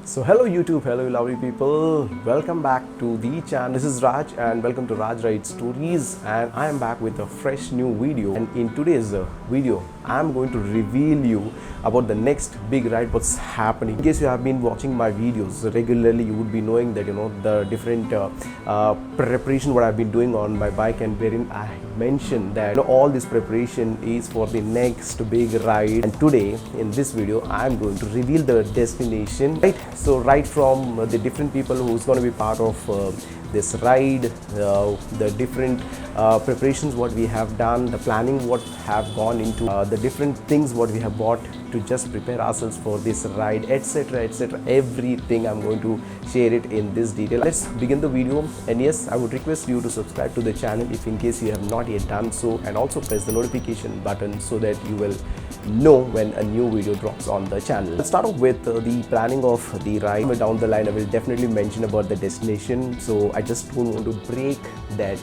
So hello YouTube, hello lovely people. Welcome back to the channel. This is Raj and welcome to Raj Rides Stories, and I am back with a fresh new video. And in today's video, I am going to reveal you about the next big ride, what's happening. In case you have been watching my videos regularly, you would be knowing that the different preparation what I've been doing on my bike, and wherein I mentioned that all this preparation is for the next big ride. And today in this video, I am going to reveal the destination, right? So right from the different people who's going to be part of this ride, the different preparations what we have done, the planning what have gone into the different things what we have bought to just prepare ourselves for this ride, etc, etc, everything I'm going to share it in this detail. Let's begin the video. And yes, I would request you to subscribe to the channel if in case you have not yet done so, and also press the notification button so that you will know when a new video drops on the channel. Let's start off with the planning of the ride. Down the line I will definitely mention about the destination, so I just don't want to break that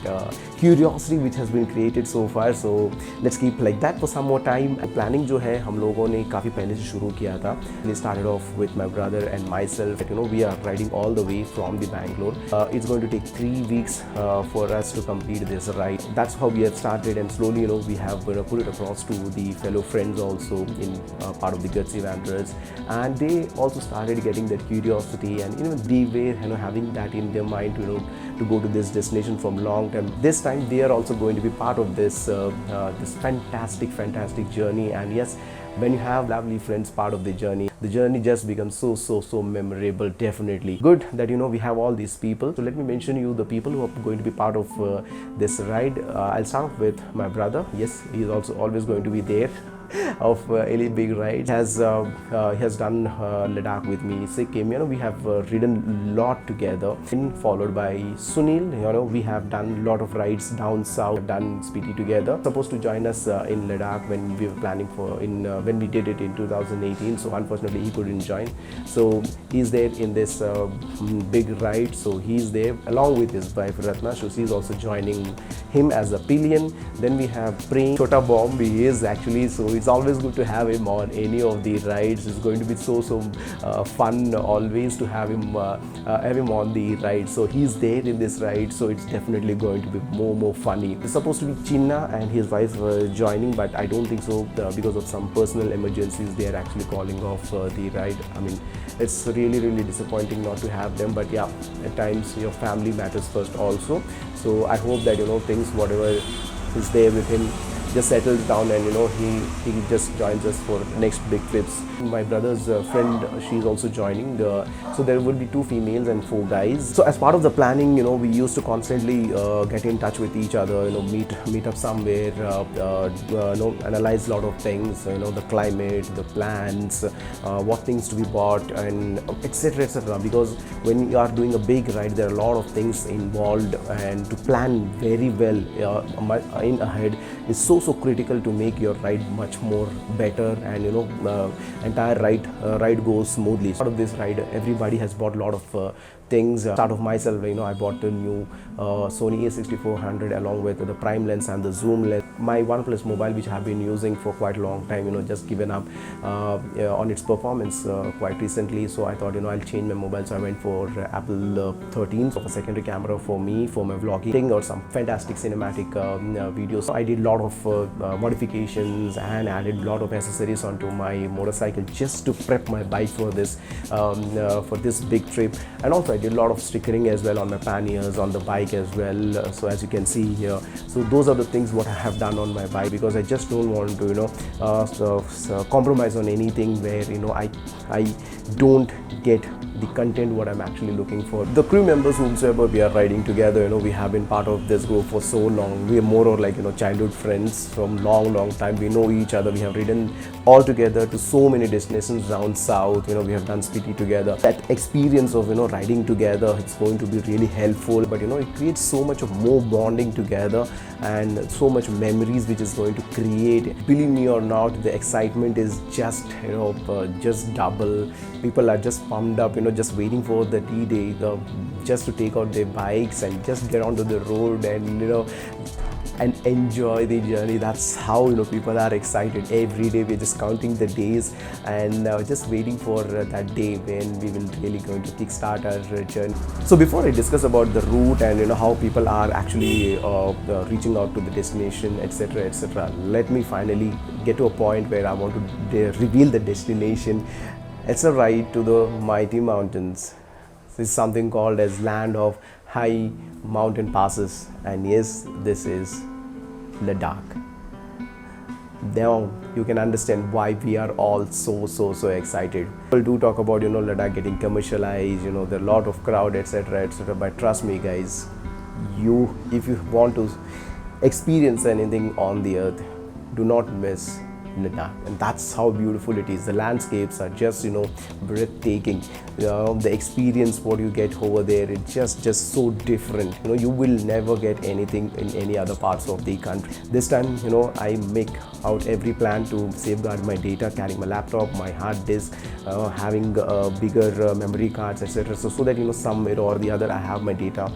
curiosity which has been created so far, so let's keep like that for some more time. Planning जो है हम लोगों ने काफ़ी पहले से शुरू किया था. We started off with my brother and myself. We are riding all the way from the Bangalore. It's going to take 3 weeks for us to complete this ride. That's how we have started, and slowly we have put it across to the fellow friends also in part of the Gutsy Wanderers, and they also started getting that curiosity, and they were having that in their mind to go to this destination from long time. This time they are also going to be part of this this fantastic journey. And yes, when you have lovely friends part of the journey just becomes so memorable. Definitely good that we have all these people. So let me mention you the people who are going to be part of this ride. I'll start off with my brother. Yes, he is also always going to be there of any big ride. He has done Ladakh with me, Sikkim. We have ridden a lot together. And followed by Sunil. We have done a lot of rides down south, done Spiti together. Supposed to join us in Ladakh when we were planning for when we did it in 2018. So unfortunately he couldn't join. So he's there in this big ride. So he's there along with his wife Ratna. So she's also joining him as a pillion. Then we have Prem, Chota Bomb. He is actually, so it's always good to have him on any of the rides. It's going to be so fun always to have him on the ride. So he's there in this ride, so it's definitely going to be more funny. It's supposed to be Chinna and his wife joining, but I don't think so because of some personal emergencies. They are actually calling off the ride. I mean, it's really disappointing not to have them, but yeah, at times your family matters first also. So I hope that things whatever is there with him just settles down, and he just joins us for next big trips. My brother's friend, she's also joining, so there will be 2 females and 4 guys. So as part of the planning, we used to constantly get in touch with each other, meet up somewhere, analyze a lot of things, the climate, the plans, what things to be bought, and etc, because when you are doing a big ride, there are a lot of things involved, and to plan very well in ahead is so critical to make your ride much more better, and entire ride goes smoothly. Part of this ride, everybody has bought a lot of things. Start of myself, I bought a new Sony a6400 along with the prime lens and the zoom lens. My OnePlus mobile, which I have been using for quite a long time, just given up on its performance quite recently. So I thought I'll change my mobile, so I went for Apple 13 for a secondary camera for me, for my vlogging or some fantastic cinematic videos. So I did a lot of modifications and added a lot of accessories onto my motorcycle just to prep my bike for this big trip. And also I did a lot of stickering as well on my panniers, on the bike as well. So as you can see here, so those are the things what I have done on my bike, because I just don't want to compromise on anything where I don't get the content what I'm actually looking for. The crew members whomsoever we are riding together, we have been part of this group for so long. We are more or like childhood friends from long time. We know each other. We have ridden all together to so many destinations down south. We have done Spiti together. That experience of riding together, it's going to be really helpful. But it creates so much of more bonding together, and so much memories which is going to create. Believe me or not, the excitement is just just double. People are just pumped up, just waiting for the D-Day, just to take out their bikes and just get onto the road and and enjoy the journey. That's how people are excited. Every day we're just counting the days and just waiting for that day when we will really going to kickstart our journey. So before I discuss about the route and how people are actually reaching out to the destination, etc., let me finally get to a point where I want to reveal the destination. It's a ride to the mighty mountains. This is something called as land of high mountain passes, and yes, this is Ladakh. Now you can understand why we are all so excited. People do talk about Ladakh getting commercialized, there are a lot of crowd, etc., but trust me guys, if you want to experience anything on the earth, do not miss Ladakh. And that's how beautiful it is. The landscapes are just breathtaking. The experience what you get over there, it's just so different. You will never get anything in any other parts of the country. This time I make out every plan to safeguard my data, carrying my laptop, my hard disk, having bigger memory cards, etc., so that somewhere or the other I have my data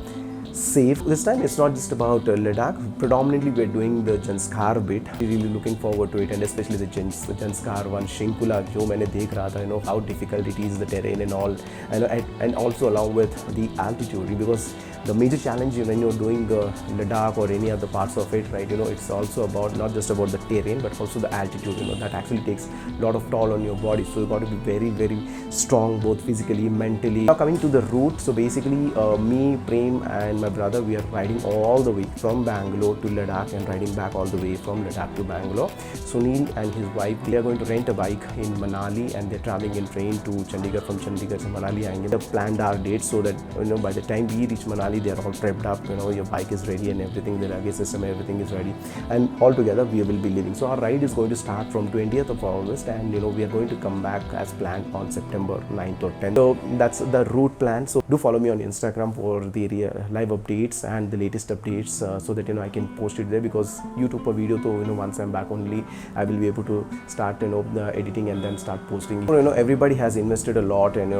safe. This time it's not just about Ladakh. Predominantly we're doing the Janskar bit. Really looking forward to it, and especially the Janskar one, Shinkula, jo maine dekh raha tha, how difficult it is, the terrain and all, and also along with the altitude, because the major challenge when you're doing Ladakh or any other parts of it, right, it's also about not just about the terrain but also the altitude. That actually takes a lot of toll on your body, so you've got to be very strong, both physically, mentally. Now coming to the route, so basically me, Prem and my brother, we are riding all the way from Bangalore to Ladakh and riding back all the way from Ladakh to Bangalore. Sunil and his wife, they are going to rent a bike in Manali and they're traveling in train to Chandigarh. From Chandigarh to Manali, and they have planned our dates so that by the time we reach Manali, they are all prepped up. Your bike is ready and everything, the luggage system, everything is ready, and all together we will be leaving. So our ride is going to start from 20th of August, and we are going to come back as planned on September 9th or 10th. So that's the route plan. So do follow me on Instagram for the live updates and the latest updates, so that I can post it there, because YouTube a video, so once I'm back only I will be able to start the editing and then start posting. Everybody has invested a lot in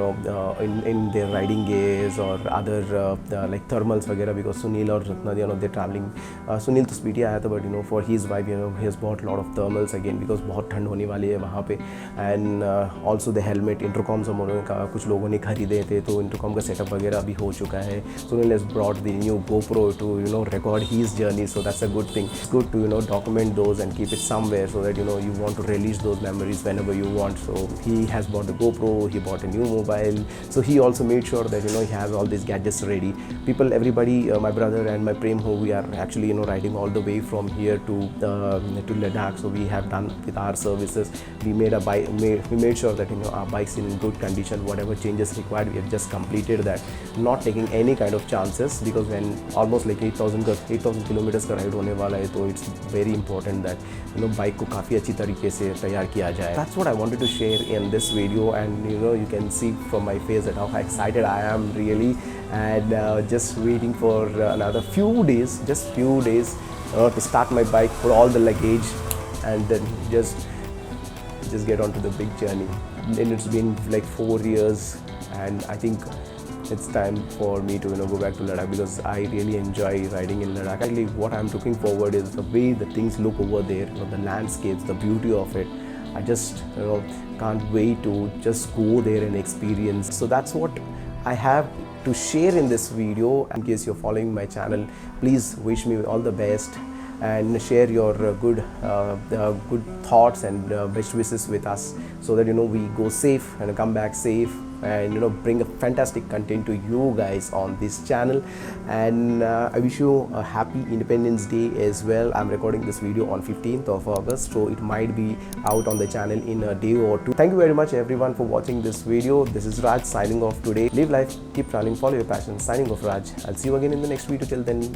their riding gears or other like thermals वगैरह, because Sunil और Ratna, they're traveling. Sunil तो speedy आया था, but for his wife he has bought a lot of thermals again, because बहुत ठंड होने वाली है वहाँ पे. And also the helmet, intercoms हम कुछ लोगों ने खरीदे थे, तो intercom का setup वगैरह अभी हो चुका है. Sunil has brought the new GoPro to record his journey, so that's a good thing. It's good to document those and keep it somewhere, so that you want to release those memories whenever you want. So he has bought the GoPro, he bought a new mobile, so he also made sure that he has all these gadgets ready. Everybody, my brother and my Prem, who we are actually riding all the way from here to Ladakh. So we have done with our services. We made a bike. We made sure that our bike's in good condition. Whatever changes required, we have just completed that. Not taking any kind of chances, because when almost like 8,000 kilometers का ride होने वाला है, तो it's very important that bike को काफ़ी अच्छी तरीके से तैयार किया जाए. That's what I wanted to share in this video, and you can see from my face that how excited I am really, and just waiting for another few days, to start my bike, put all the luggage, and then just get onto the big journey. And it's been like 4 years, and I think it's time for me to go back to Ladakh, because I really enjoy riding in Ladakh. Actually, what I'm looking forward is the way the things look over there, the landscapes, the beauty of it. I just can't wait to just go there and experience. So that's what I have to share in this video. In case you're following my channel, please wish me all the best and share your good thoughts and best wishes with us, so that we go safe and come back safe, and bring a fantastic content to you guys on this channel. And I wish you a happy Independence Day as well. I'm recording this video on 15th of August, so it might be out on the channel in a day or two. Thank you very much everyone for watching this video. This is Raj signing off today. Live life, keep running, follow your passion. Signing off, Raj. I'll see you again in the next video. Till then,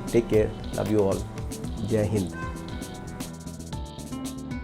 take care. Love you all. Jai Hind.